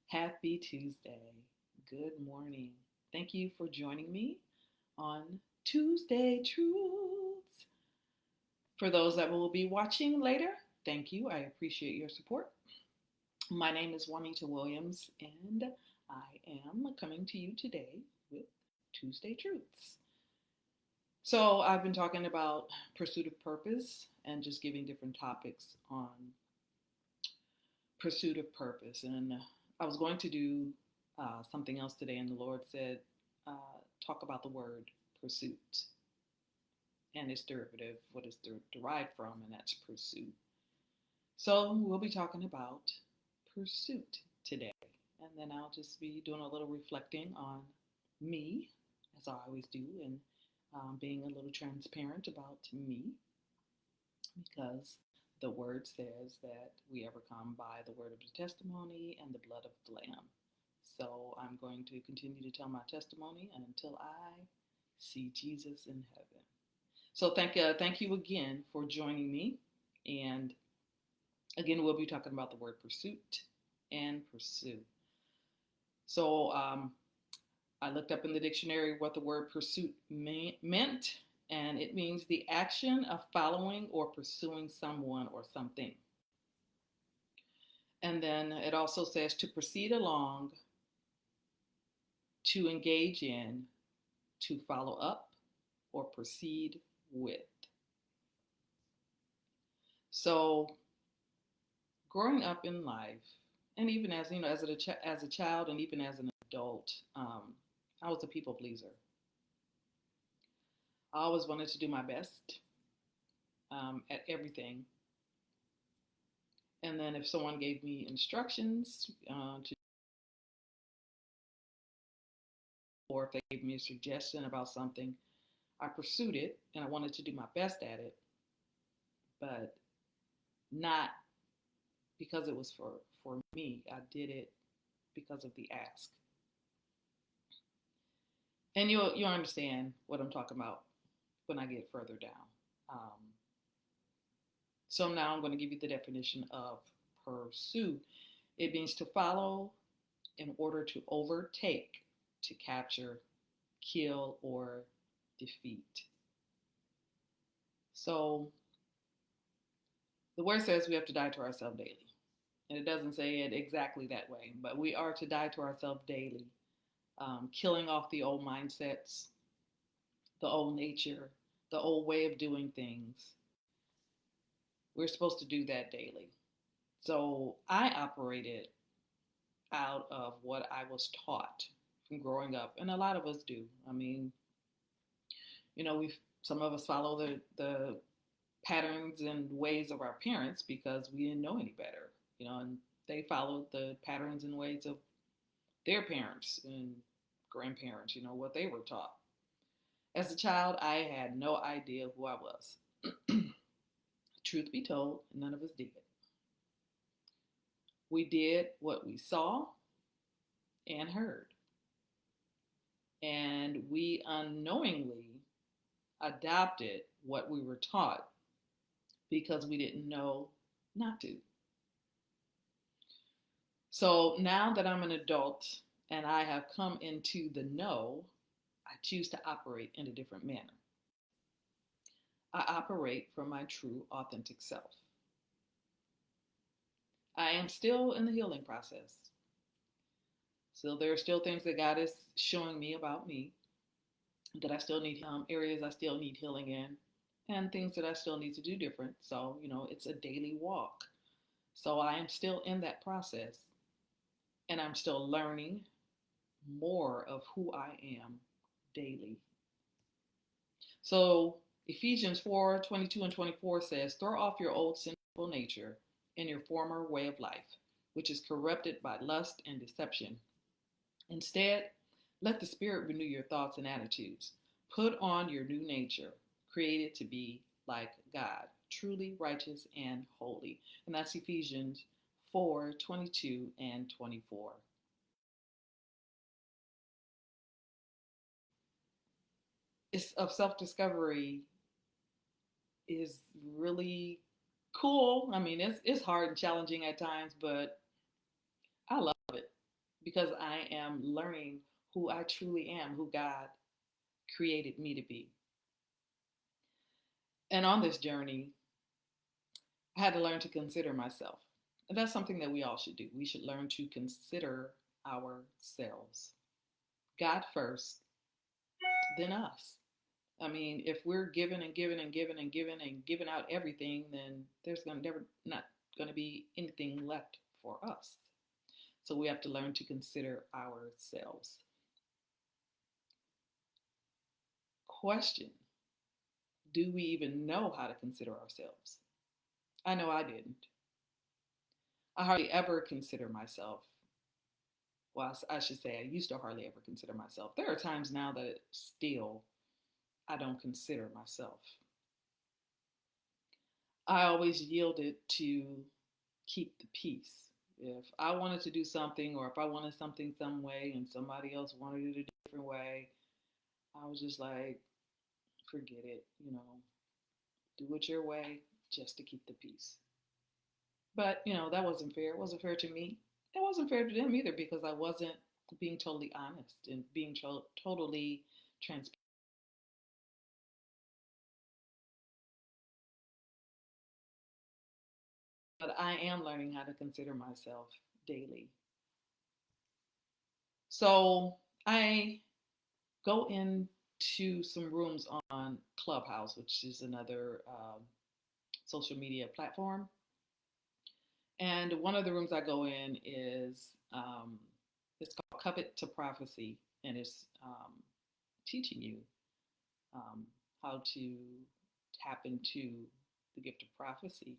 Happy Tuesday. Good morning. Thank you for joining me on Tuesday Truths. For those that will be watching later, thank you. I appreciate your support. My name is Juanita Williams, and I am coming to you today with Tuesday Truths. So, I've been talking about pursuit of purpose and just giving different topics on pursuit of purpose. And I was going to do something else today, and the Lord said, talk about the word pursuit and its derivative, what is derived from, and that's pursuit. So we'll be talking about pursuit today. And then I'll just be doing a little reflecting on me, as I always do, and being a little transparent about me, because the word says that we overcome by the word of the testimony and the blood of the Lamb. So I'm going to continue to tell my testimony until I see Jesus in heaven. So thank you again for joining me. And again, we'll be talking about the word pursuit and pursue. So I looked up in the dictionary what the word pursuit meant, and it means the action of following or pursuing someone or something. And then it also says to proceed along, to engage in, to follow up, or proceed with. So growing up in life, and even as as a child, and even as an adult, I was a people pleaser. I always wanted to do my best at everything. And then if someone gave me instructions or if they gave me a suggestion about something, I pursued it and I wanted to do my best at it, but not because it was for me. I did it because of the ask. And you'll understand what I'm talking about when I get further down. So now I'm going to give you the definition of pursue. It means to follow in order to overtake, to capture, kill, or defeat. So the word says we have to die to ourselves daily. And it doesn't say it exactly that way, but we are to die to ourselves daily, killing off the old mindsets, the old nature, the old way of doing things. We're supposed to do that daily. So I operated out of what I was taught from growing up, and a lot of us do. I mean, we some of us follow the patterns and ways of our parents because we didn't know any better, and they followed the patterns and ways of their parents and grandparents, what they were taught. As a child, I had no idea who I was. Truth be told, none of us did. We did what we saw and heard. And we unknowingly adopted what we were taught because we didn't know not to. So now that I'm an adult and I have come into the know, I choose to operate in a different manner. I operate from my true, authentic self. I am still in the healing process. So there are still things that God is showing me about me that I still need, areas I still need healing in, and things that I still need to do different. So, it's a daily walk. So I am still in that process, and I'm still learning more of who I am daily. So Ephesians 4:22 and 24 says, throw off your old sinful nature and your former way of life, which is corrupted by lust and deception. Instead, let the Spirit renew your thoughts and attitudes. Put on your new nature, created to be like God, truly righteous and holy. And that's Ephesians 4:22 and 24. It's of self-discovery is really cool. I mean, it's hard and challenging at times, but I love it. because I am learning who I truly am, who God created me to be. And on this journey, I had to learn to consider myself. And that's something that we all should do. We should learn to consider ourselves. God first, then us. I mean, if we're giving and giving and giving and giving and giving out everything, then there's going to never not going to be anything left for us. So we have to learn to consider ourselves. Question: do we even know how to consider ourselves? I know I didn't. I hardly ever consider myself. Well, I should say I used to hardly ever consider myself. There are times now that still I don't consider myself. I always yielded to keep the peace. If I wanted to do something, or if I wanted something some way and somebody else wanted it a different way, I was just like, forget it, do it your way just to keep the peace. But, that wasn't fair. It wasn't fair to me. It wasn't fair to them either because I wasn't being totally honest and being totally transparent. But I am learning how to consider myself daily. So I go into some rooms on Clubhouse, which is another social media platform. And one of the rooms I go in is it's called Covet to Prophecy, and it's teaching you how to tap into the gift of prophecy.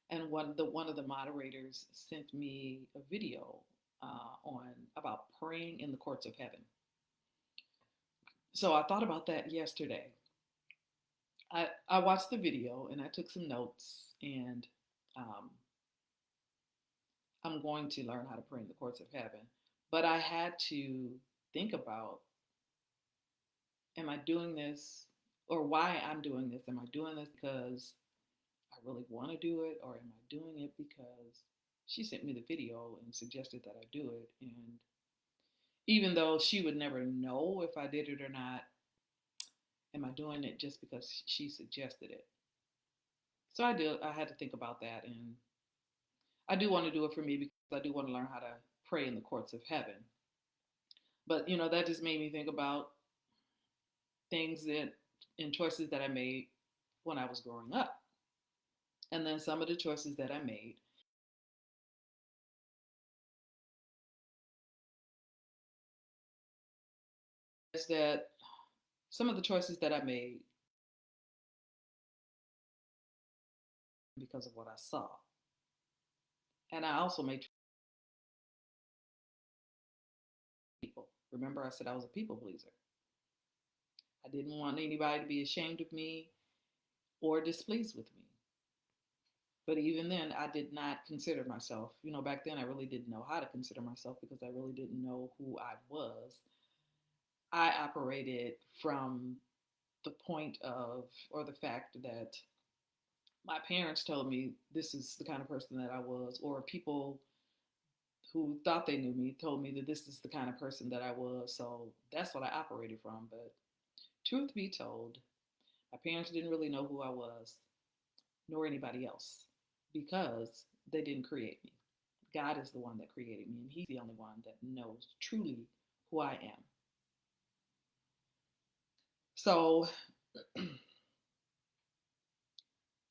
And one of the moderators sent me a video on about praying in the courts of heaven. So I thought about that yesterday. I watched the video and I took some notes, and I'm going to learn how to pray in the courts of heaven. But I had to think about, am I doing this, or why I'm doing this? Am I doing this because I really want to do it, or am I doing it because she sent me the video and suggested that I do it? And even though she would never know if I did it or not, am I doing it just because she suggested it? So I had to think about that, and I do want to do it for me because I do want to learn how to pray in the courts of heaven. But that just made me think about things that and choices that I made when I was growing up. And then some of the choices that I made is that some of the choices that I made because of what I saw. And I also made people. Remember, I said I was a people pleaser. I didn't want anybody to be ashamed of me or displeased with me. But even then, I did not consider myself. Back then I really didn't know how to consider myself because I really didn't know who I was. I operated from the point of, or the fact that my parents told me this is the kind of person that I was, or people who thought they knew me told me that this is the kind of person that I was. So that's what I operated from. But truth be told, my parents didn't really know who I was, nor anybody else, because they didn't create me. God is the one that created me, and He's the only one that knows truly who I am. So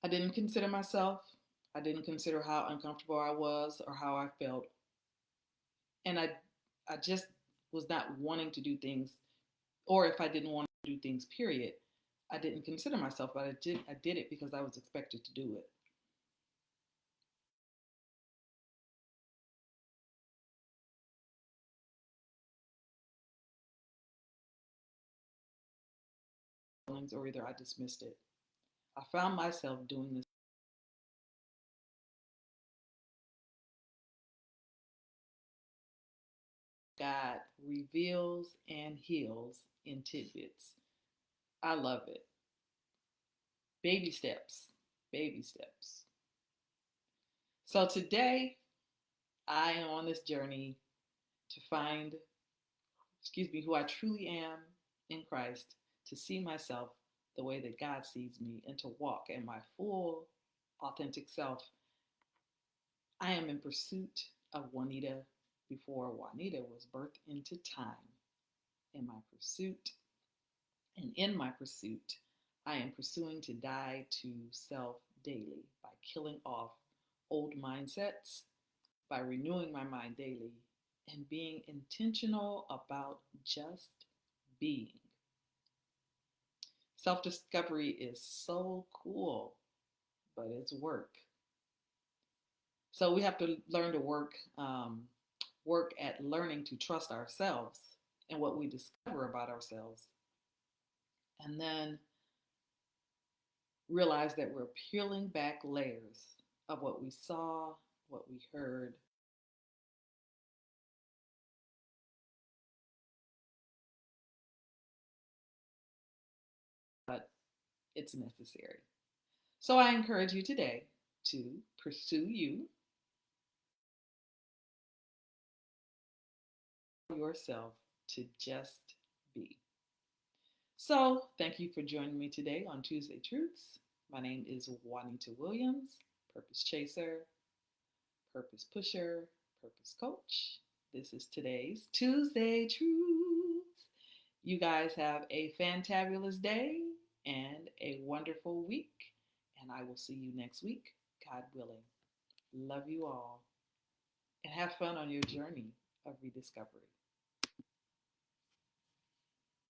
I didn't consider myself. I didn't consider how uncomfortable I was or how I felt. And I just was not wanting to do things, or if I didn't want to do things, period, I didn't consider myself, but I did it because I was expected to do it. Or either I dismissed it. I found myself doing this. God reveals and heals in tidbits. I love it. Baby steps, baby steps. So today, I am on this journey to find, who I truly am in Christ, to see myself the way that God sees me, and to walk in my full, authentic self. I am in pursuit of Juanita before Juanita was birthed into time. In my pursuit, and in my pursuit, I am pursuing to die to self daily by killing off old mindsets, by renewing my mind daily, and being intentional about just being. Self discovery is so cool, but it's work. So we have to learn to work at learning to trust ourselves and what we discover about ourselves, and then realize that we're peeling back layers of what we saw, what we heard. But it's necessary. So I encourage you today to pursue you, yourself, to just be. So thank you for joining me today on Tuesday Truths. My name is Juanita Williams, Purpose Chaser, Purpose Pusher, Purpose Coach. This is today's Tuesday Truths. You guys have a fantabulous day and a wonderful week, and I will see you next week, God willing. Love you all, and have fun on your journey of rediscovery.